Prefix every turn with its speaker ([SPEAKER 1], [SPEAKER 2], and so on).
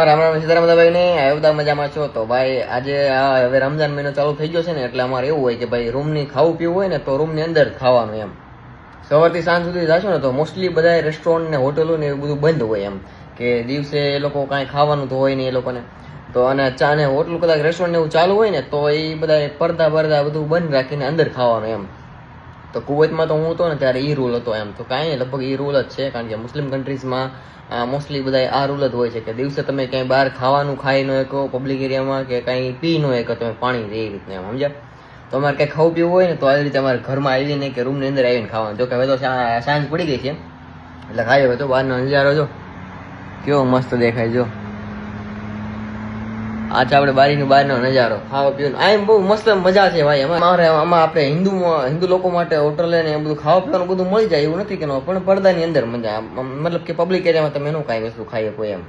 [SPEAKER 1] રામ રામ સીતારામ ભાઈ ને બધા મજામાં છો? તો ભાઈ આજે હવે રમજાન મહિનો ચાલુ થઈ ગયો છે ને, એટલે અમારે એવું હોય કે ભાઈ રૂમ ની ખાવું પીવું હોય ને તો રૂમ ની અંદર ખાવાનું એમ. સવારથી સાંજ સુધી જાશો ને તો મોસ્ટલી બધા રેસ્ટોરન્ટ ને હોટલો ને એવું બધું બંધ હોય એમ, કે દિવસે એ લોકો કાંઈ ખાવાનું તો હોય નહીં એ લોકોને. તો અને ચા ને હોટલ કદાચ રેસ્ટોરન્ટ એવું ચાલુ હોય ને તો એ બધા પડદા બરદા બધું બંધ રાખીને અંદર ખાવાનું એમ. તો કુવૈતમાં તો હું હતો ને ત્યારે એ રૂલ હતો એમ. તો કાંઈ લગભગ એ રૂલ જ છે, કારણ કે મુસ્લિમ કન્ટ્રીઝમાં મોસ્ટલી બધા આ રૂલ જ હોય છે કે દિવસે તમે ક્યાંય બહાર ખાવાનું ખાઈ ન શકો પબ્લિક એરિયામાં, કે કાંઈ પી ન શકો તમે પાણી એ રીતના એમ, સમજ્યા? તો અમારે કંઈ ખાવું પીવું હોય ને તો આવી રીતે અમારે ઘરમાં આવીને કે રૂમની અંદર આવીને ખાવાનું. જો કે હવે તો સાંજ પડી ગઈ છે એટલે ખાઈ હવે તો બહારનો નજારો જો કેવો મસ્ત દેખાય. જો આ છે આપણે બારીનો બહારનો નજારો, ખાવા પીવાનો આમ બહુ મસ્ત મજા છે ભાઈ. આમાં આપણે હિન્દુ લોકો માટે હોટલ ને એ બધું ખાવા પીવાનું બધું મળી જાય એવું નથી કે, પણ પડદાની અંદર મજા, મતલબ કે પબ્લિક એરિયામાં તમે એનું કાંઈ વસ્તુ ખાઈ શકો એમ.